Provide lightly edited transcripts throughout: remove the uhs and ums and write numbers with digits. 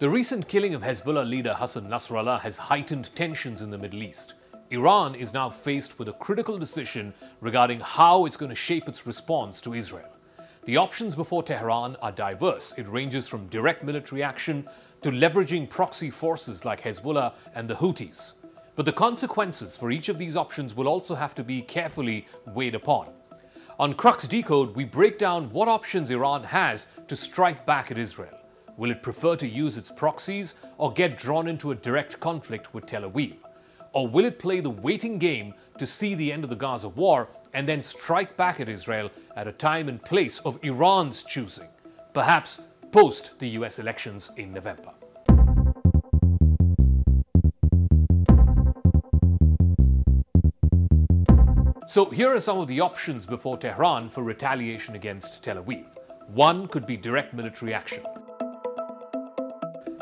The recent killing of Hezbollah leader Hassan Nasrallah has heightened tensions in the Middle East. Iran is now faced with a critical decision regarding how it's going to shape its response to Israel. The options before Tehran are diverse. It ranges from direct military action to leveraging proxy forces like Hezbollah and the Houthis. But the consequences for each of these options will also have to be carefully weighed upon. On Crux Decode, we break down what options Iran has to strike back at Israel. Will it prefer to use its proxies or get drawn into a direct conflict with Tel Aviv? Or will it play the waiting game to see the end of the Gaza war and then strike back at Israel at a time and place of Iran's choosing, perhaps post the US elections in November? So here are some of the options before Tehran for retaliation against Tel Aviv. One could be direct military action.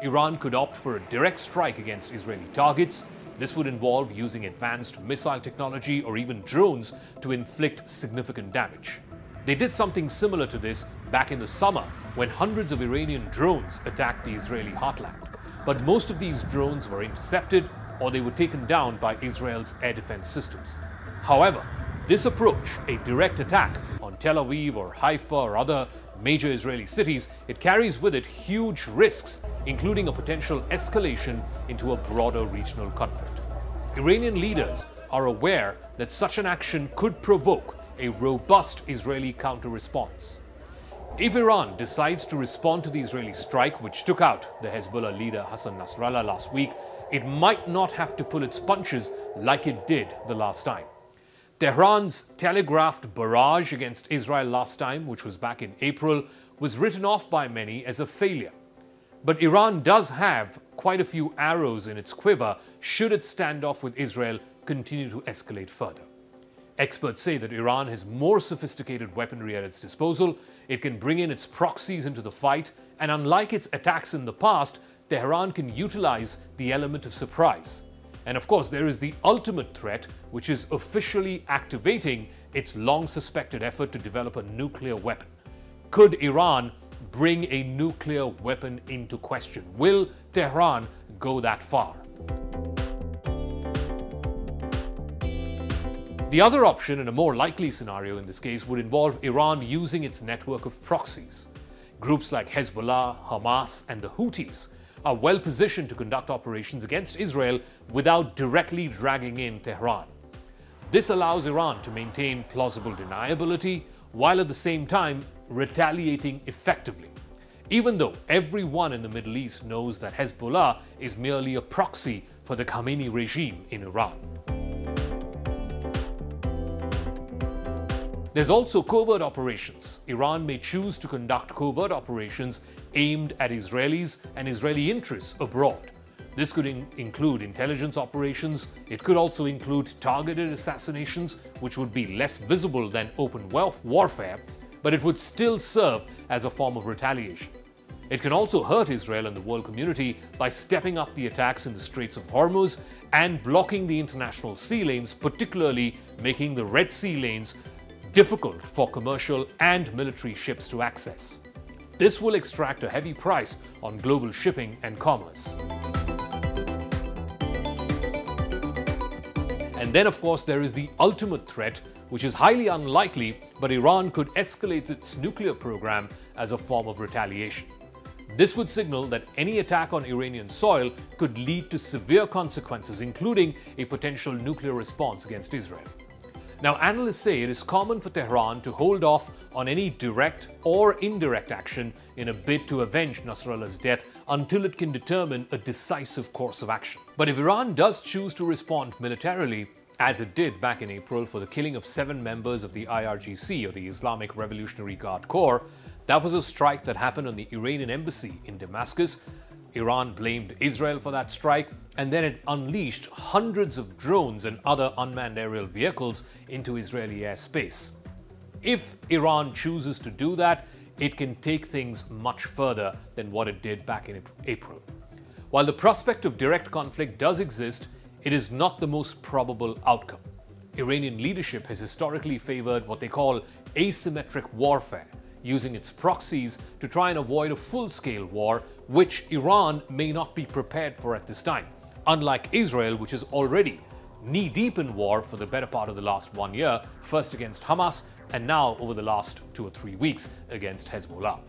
Iran could opt for a direct strike against Israeli targets. This would involve using advanced missile technology or even drones to inflict significant damage. They did something similar to this back in the summer when hundreds of Iranian drones attacked the Israeli heartland. But most of these drones were intercepted or they were taken down by Israel's air defense systems. However, this approach, a direct attack on Tel Aviv or Haifa or other major Israeli cities, it carries with it huge risks, including a potential escalation into a broader regional conflict. Iranian leaders are aware that such an action could provoke a robust Israeli counter-response. If Iran decides to respond to the Israeli strike, which took out the Hezbollah leader Hassan Nasrallah last week, it might not have to pull its punches like it did the last time. Tehran's telegraphed barrage against Israel last time, which was back in April, was written off by many as a failure. But Iran does have quite a few arrows in its quiver should its standoff with Israel continue to escalate further. Experts say that Iran has more sophisticated weaponry at its disposal, it can bring in its proxies into the fight, and unlike its attacks in the past, Tehran can utilize the element of surprise. And of course, there is the ultimate threat, which is officially activating its long-suspected effort to develop a nuclear weapon. Could Iran bring a nuclear weapon into question? Will Tehran go that far? The other option, and a more likely scenario in this case, would involve Iran using its network of proxies. Groups like Hezbollah, Hamas, and the Houthis are well positioned to conduct operations against Israel without directly dragging in Tehran. This allows Iran to maintain plausible deniability while at the same time retaliating effectively, even though everyone in the Middle East knows that Hezbollah is merely a proxy for the Khamenei regime in Iran. There's also covert operations. Iran may choose to conduct covert operations aimed at Israelis and Israeli interests abroad. This could include intelligence operations. It could also include targeted assassinations, which would be less visible than open warfare, but it would still serve as a form of retaliation. It can also hurt Israel and the world community by stepping up the attacks in the Straits of Hormuz and blocking the international sea lanes, particularly making the Red Sea lanes difficult for commercial and military ships to access. This will extract a heavy price on global shipping and commerce. And then, of course, there is the ultimate threat, which is highly unlikely, but Iran could escalate its nuclear program as a form of retaliation. This would signal that any attack on Iranian soil could lead to severe consequences, including a potential nuclear response against Israel. Now, analysts say it is common for Tehran to hold off on any direct or indirect action in a bid to avenge Nasrallah's death until it can determine a decisive course of action. But if Iran does choose to respond militarily, as it did back in April for the killing of 7 members of the IRGC, or the Islamic Revolutionary Guard Corps, that was a strike that happened on the Iranian embassy in Damascus. Iran blamed Israel for that strike, and then it unleashed hundreds of drones and other unmanned aerial vehicles into Israeli airspace. If Iran chooses to do that, it can take things much further than what it did back in April. While the prospect of direct conflict does exist, it is not the most probable outcome. Iranian leadership has historically favored what they call asymmetric warfare, using its proxies to try and avoid a full-scale war, which Iran may not be prepared for at this time, unlike Israel, which is already knee-deep in war for the better part of the last 1 year, first against Hamas and now over the last 2 or 3 weeks against Hezbollah.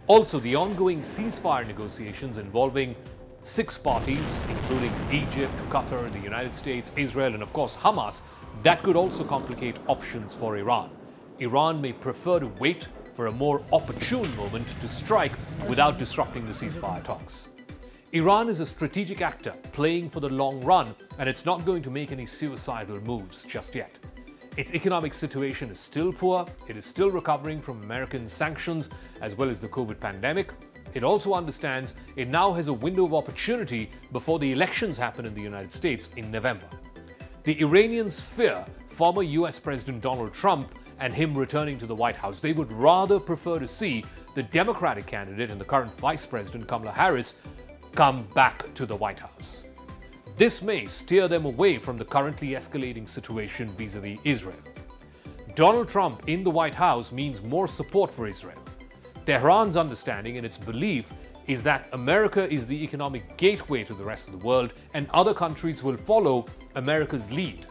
Also, the ongoing ceasefire negotiations involving 6 parties, including Egypt, Qatar, the United States, Israel, and of course Hamas, that could also complicate options for Iran. Iran may prefer to wait for a more opportune moment to strike without disrupting the ceasefire talks. Iran is a strategic actor playing for the long run, and it's not going to make any suicidal moves just yet. Its economic situation is still poor, it is still recovering from American sanctions as well as the COVID pandemic. It also understands it now has a window of opportunity before the elections happen in the United States in November. The Iranians fear former US President Donald Trump and him returning to the White House. They would rather prefer to see the Democratic candidate and the current Vice President Kamala Harris come back to the White House. This may steer them away from the currently escalating situation vis-à-vis Israel. Donald Trump in the White House means more support for Israel. Tehran's understanding and its belief is that America is the economic gateway to the rest of the world and other countries will follow America's lead.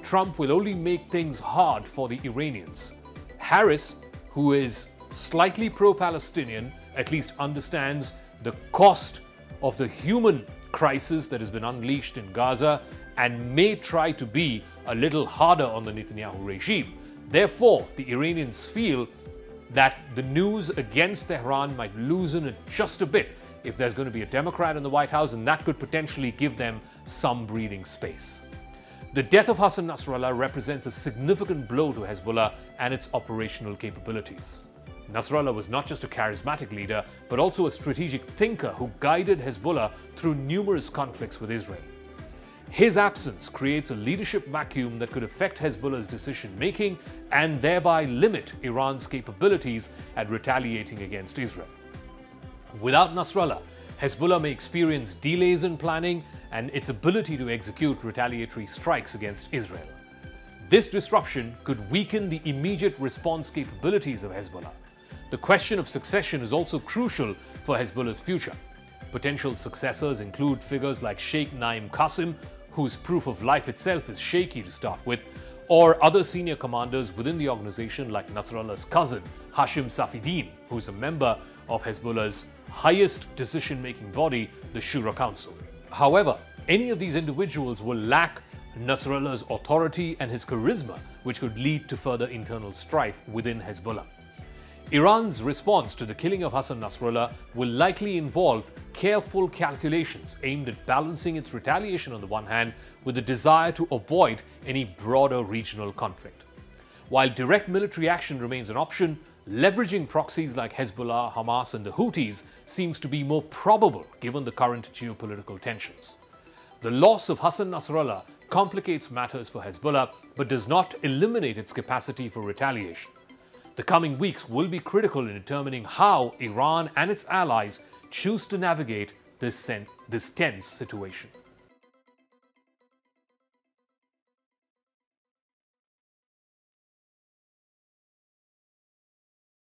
Trump will only make things hard for the Iranians. Harris, who is slightly pro-Palestinian, at least understands the cost of the human crisis that has been unleashed in Gaza and may try to be a little harder on the Netanyahu regime. Therefore, the Iranians feel that the news against Tehran might loosen it just a bit if there's going to be a Democrat in the White House, and that could potentially give them some breathing space. The death of Hassan Nasrallah represents a significant blow to Hezbollah and its operational capabilities. Nasrallah was not just a charismatic leader, but also a strategic thinker who guided Hezbollah through numerous conflicts with Israel. His absence creates a leadership vacuum that could affect Hezbollah's decision-making and thereby limit Iran's capabilities at retaliating against Israel. Without Nasrallah, Hezbollah may experience delays in planning and its ability to execute retaliatory strikes against Israel. This disruption could weaken the immediate response capabilities of Hezbollah. The question of succession is also crucial for Hezbollah's future. Potential successors include figures like Sheikh Naim Qasim, whose proof of life itself is shaky to start with, or other senior commanders within the organization like Nasrallah's cousin, Hashim Safieddine, who's a member of Hezbollah's highest decision-making body, the Shura Council. However, any of these individuals will lack Nasrallah's authority and his charisma, which could lead to further internal strife within Hezbollah. Iran's response to the killing of Hassan Nasrallah will likely involve careful calculations aimed at balancing its retaliation on the one hand with the desire to avoid any broader regional conflict. While direct military action remains an option, leveraging proxies like Hezbollah, Hamas and the Houthis seems to be more probable given the current geopolitical tensions. The loss of Hassan Nasrallah complicates matters for Hezbollah but does not eliminate its capacity for retaliation. The coming weeks will be critical in determining how Iran and its allies choose to navigate this tense situation.